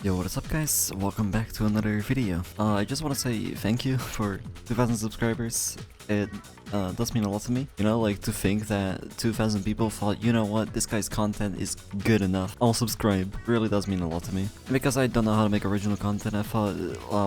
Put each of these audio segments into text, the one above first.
Yo, what is up guys? Welcome back to another video. I just want to say thank you for 2,000 subscribers. It does mean a lot to me. You know, like to think that 2,000 people thought, you know what, this guy's content is good enough, I'll subscribe. Really does mean a lot to me. Because I don't know how to make original content, I thought,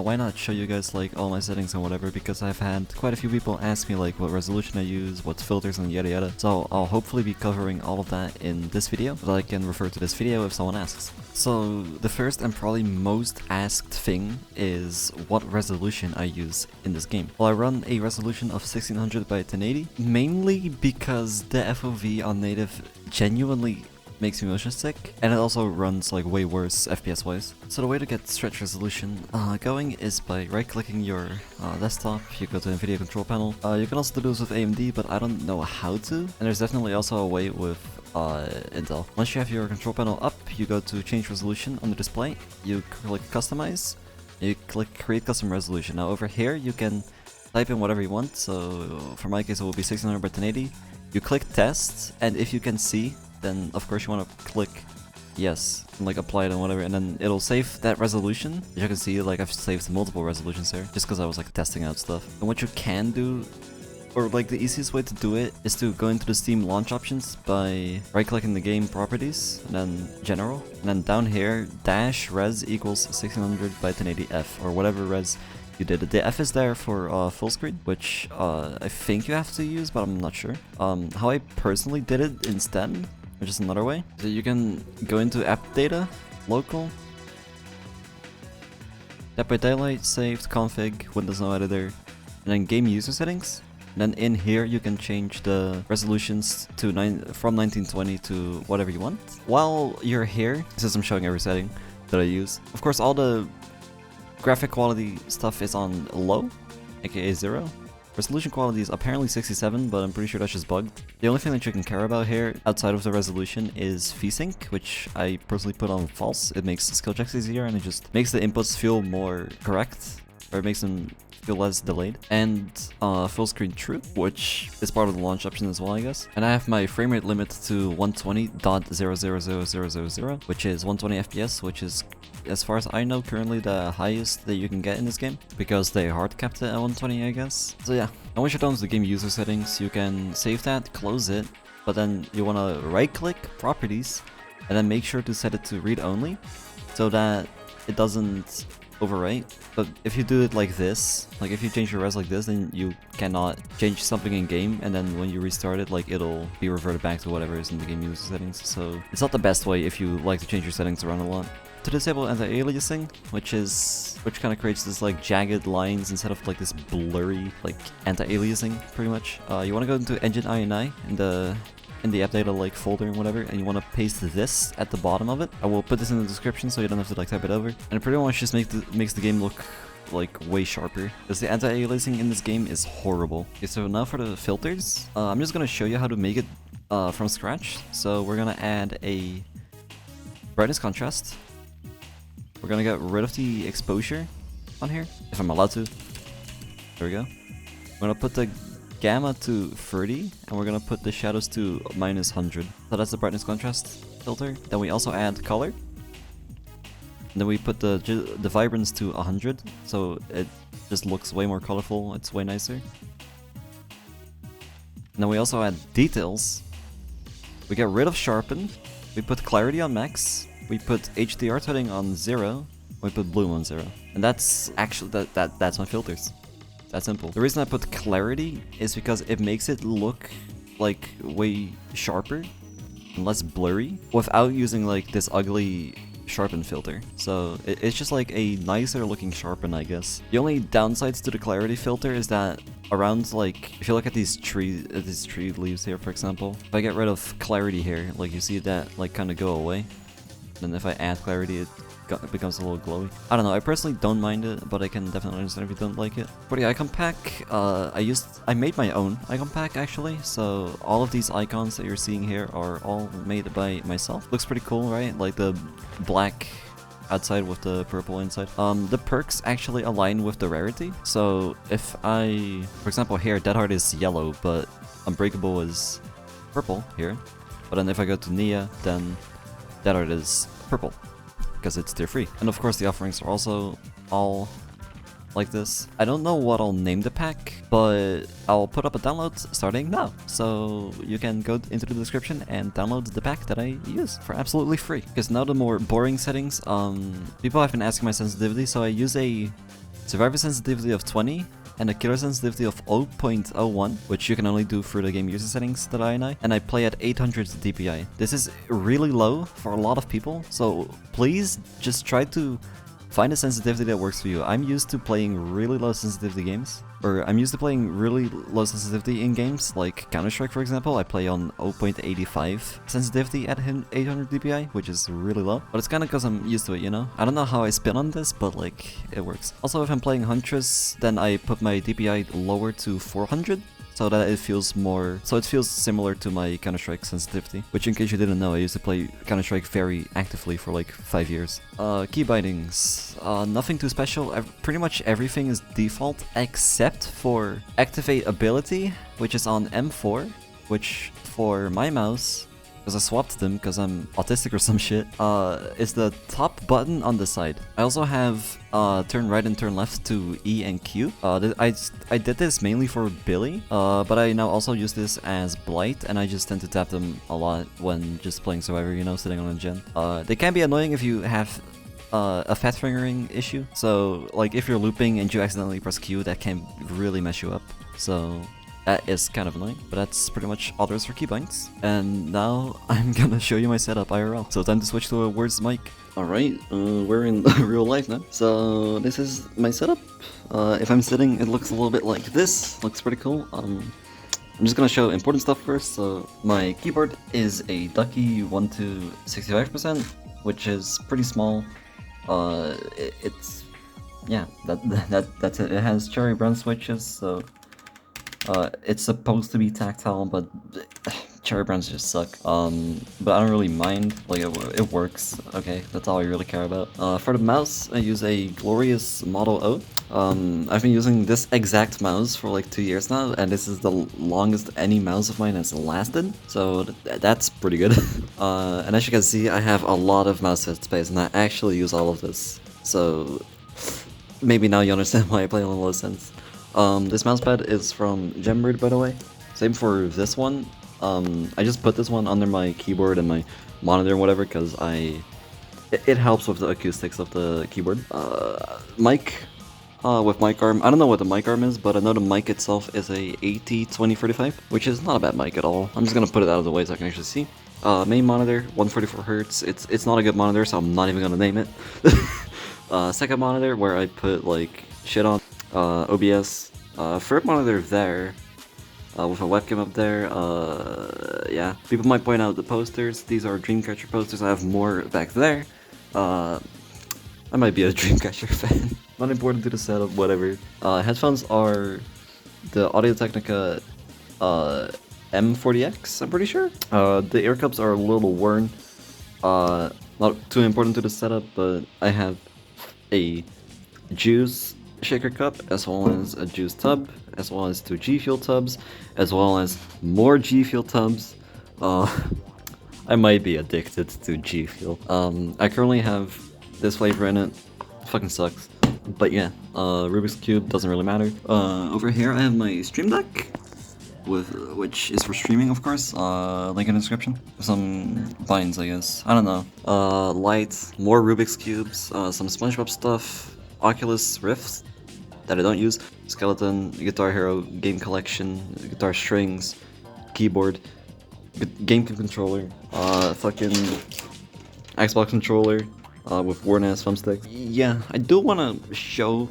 why not show you guys like all my settings and whatever, because I've had quite a few people ask me like what resolution I use, what filters and yada yada. So I'll hopefully be covering all of that in this video, but I can refer to this video if someone asks. So the first and probably most asked thing is what resolution I use in this game. Well, I run a resolution of 1600 by 1080, mainly because the FOV on native genuinely makes me motion sick, and it also runs like way worse FPS wise. So the way to get stretch resolution going is by right clicking your desktop. You go to NVIDIA control panel. You can also do this with AMD, but I don't know how to, and there's definitely also a way with Intel. Once you have your control panel up, you go to change resolution on the display, you click customize, you click create custom resolution. Now over here you can type in whatever you want, so for my case it will be 1600 by 1080. You click test, and if you can see, then of course you want to click yes, and like apply it and whatever, and then it'll save that resolution. As you can see, like I've saved multiple resolutions there, just because I was like testing out stuff. And what you can do, or like the easiest way to do it, is to go into the Steam launch options by right clicking the game properties and then general, and then down here dash res equals 1600 by 1080f or whatever res you did. The F is there for full screen, which I think you have to use, but I'm not sure. How I personally did it instead, which is another way, so you can go into app data, local, tap by daylight, saved, config, Windows No Editor, and then game user settings. And then in here you can change the resolutions to from 1920 to whatever you want. While you're here, since I'm showing every setting that I use, of course all the graphic quality stuff is on low, aka 0. Resolution quality is apparently 67, but I'm pretty sure that's just bugged. The only thing that you can care about here, outside of the resolution, is Vsync, which I personally put on false. It makes skill checks easier, and it just makes the inputs feel more correct, or it makes them feel less delayed. And full screen true, which is part of the launch option as well, I guess. And I have my frame rate limit to 120.0000000, which is 120 FPS, which is, as far as I know, currently the highest that you can get in this game, because they hard capped it at 120, I guess. So yeah, and once you're done with the game user settings, you can save that, close it, but then you want to right click properties, and then make sure to set it to read only, so that it doesn't overwrite. But if you do it like this, like if you change your res like this, then you cannot change something in game, and then when you restart it, like it'll be reverted back to whatever is in the game user settings. So it's not the best way if you like to change your settings around a lot. To disable anti-aliasing, which kind of creates this like jagged lines instead of like this blurry like anti-aliasing pretty much. You want to go into Engine.GarbageCollectionSettings in the app data like folder and whatever, and you want to paste this at the bottom of it. I will put this in the description so you don't have to like type it over. And it pretty much just makes the game look like way sharper, because the anti-aliasing in this game is horrible. Okay, so now for the filters, I'm just gonna show you how to make it from scratch. So we're gonna add a brightness contrast. We're gonna get rid of the exposure on here, if I'm allowed to. There we go. We're gonna put the gamma to 30, and we're gonna put the shadows to -100. So that's the brightness contrast filter. Then we also add color. And then we put the vibrance to 100, so it just looks way more colorful. It's way nicer. And then we also add details. We get rid of sharpen. We put clarity on max. We put HDR tuning on 0, we put bloom on 0. And that's actually, that's my filters. That simple. The reason I put clarity is because it makes it look like way sharper and less blurry without using like this ugly sharpen filter. So it's just like a nicer looking sharpen, I guess. The only downsides to the clarity filter is that around, like, if you look at these tree leaves here, for example, if I get rid of clarity here, like you see that like kind of go away. And if I add clarity, it becomes a little glowy. I don't know, I personally don't mind it, but I can definitely understand if you don't like it. For the icon pack, I made my own icon pack actually, so all of these icons that you're seeing here are all made by myself. Looks pretty cool, right? Like the black outside with the purple inside. The perks actually align with the rarity, so if I, for example here, Dead Heart is yellow, but Unbreakable is purple here. But then if I go to Nia, then Dead Heart is purple. because it's tier free. And of course the offerings are also all like this. I don't know what I'll name the pack, but I'll put up a download starting now. So you can go into the description and download the pack that I use for absolutely free. Because now the more boring settings, people have been asking my sensitivity, so I use a survivor sensitivity of 20 and a killer sensitivity of 0.01, which you can only do through the game user settings that and I play at 800 DPI. This is really low for a lot of people, so please just try to find a sensitivity that works for you. I'm used to playing really low sensitivity games, or I'm used to playing really low sensitivity in games, like Counter-Strike for example. I play on 0.85 sensitivity at 800 DPI, which is really low, but it's kinda cause I'm used to it, you know? I don't know how I spin on this, but like, it works. Also, if I'm playing Huntress, then I put my DPI lower to 400, so that it feels more, so it feels similar to my Counter-Strike sensitivity, which in case you didn't know, I used to play Counter-Strike very actively for like 5 years. Key bindings, nothing too special. Pretty much everything is default except for activate ability, which is on M4, which for my mouse, because I swapped them because I'm autistic or some shit, is the top button on the side. I also have turn right and turn left to E and Q. I did this mainly for Billy, but I now also use this as Blight, and I just tend to tap them a lot when just playing Survivor, you know, sitting on a gen. They can be annoying if you have a fat fingering issue, so like if you're looping and you accidentally press Q, that can really mess you up. So that is kind of annoying, but that's pretty much all there is for keybinds. And now I'm gonna show you my setup IRL. So time to switch to a Words mic. Alright, we're in real life now. So this is my setup. If I'm sitting, it looks a little bit like this. Looks pretty cool. I'm just gonna show important stuff first. So my keyboard is a Ducky 1 to 65%, which is pretty small. It's yeah, that's it. It has cherry brown switches, so it's supposed to be tactile, but cherry browns just suck. But I don't really mind. Like it works. Okay, that's all I really care about. For the mouse, I use a Glorious Model O. I've been using this exact mouse for like 2 years now, and this is the longest any mouse of mine has lasted. So that's pretty good. And as you can see, I have a lot of mouse head space, and I actually use all of this. So maybe now you understand why I play on low sense. This mousepad is from Gembird, by the way. Same for this one. I just put this one under my keyboard and my monitor and whatever, because it helps with the acoustics of the keyboard. Mic, with mic arm. I don't know what the mic arm is, but I know the mic itself is a AT2035, which is not a bad mic at all. I'm just gonna put it out of the way so I can actually see. Main monitor, 144Hz. It's not a good monitor, so I'm not even gonna name it. Second monitor, where I put like shit on. OBS, third monitor there, with a webcam up there. Yeah, people might point out the posters. These are Dreamcatcher posters. I have more back there. I might be a Dreamcatcher fan. Not important to the setup, whatever. Headphones are the Audio-Technica M40X, I'm pretty sure. The ear cups are a little worn. Not too important to the setup, but I have a Juice shaker cup, as well as a juice tub, as well as 2 G Fuel tubs, as well as more G Fuel tubs. I might be addicted to G Fuel. I currently have this flavor in it. It fucking sucks. But yeah, Rubik's Cube doesn't really matter. Over here I have my Stream Deck, which is for streaming, of course. Link in the description. Some binds, I guess. I don't know. Lights, more Rubik's Cubes, some SpongeBob stuff, Oculus Rifts that I don't use, skeleton, Guitar Hero, game collection, guitar strings, keyboard, GameCube controller, fucking Xbox controller, with worn ass thumbstick. Yeah, I do want to show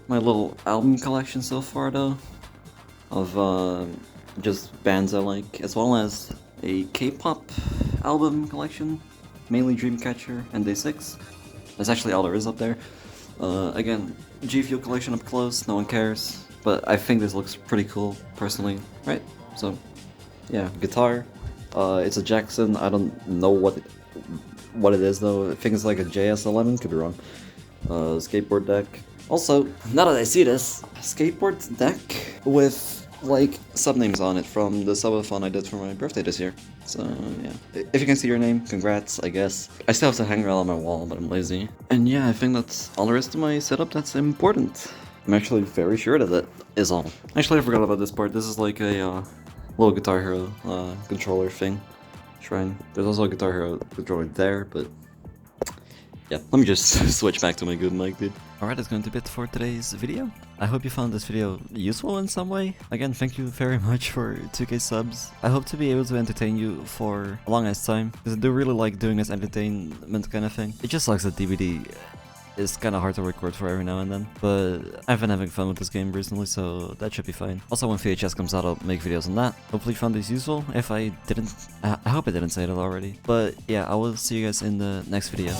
my little album collection so far though, of just bands I like, as well as a K-pop album collection, mainly Dreamcatcher and Day6. That's actually all there is up there. Again, G Fuel collection up close, no one cares, but I think this looks pretty cool, personally, right? So, yeah, guitar, it's a Jackson, I don't know what it is though, I think it's like a JS11, could be wrong. Skateboard deck. Also, now that I see this, skateboard deck with like subnames on it from the subathon I did for my birthday this year. So yeah, if you can see your name, congrats, I guess. I still have to hang it on my wall, but I'm lazy. And yeah, I think that's all there is to my setup that's important. I'm actually very sure that that is all. Actually, I forgot about this part. This is like a little Guitar Hero controller thing. Shrine. There's also a Guitar Hero controller there, but yeah, let me just switch back to my good mic, dude. Alright, that's going to be it for today's video. I hope you found this video useful in some way. Again, thank you very much for 2k subs. I hope to be able to entertain you for a long ass time, because I do really like doing this entertainment kind of thing. It just sucks that DVD is kind of hard to record for every now and then, but I've been having fun with this game recently, so that should be fine. Also, when VHS comes out, I'll make videos on that. Hopefully you found these useful. If I didn't, I hope I didn't say that already. But yeah, I will see you guys in the next video.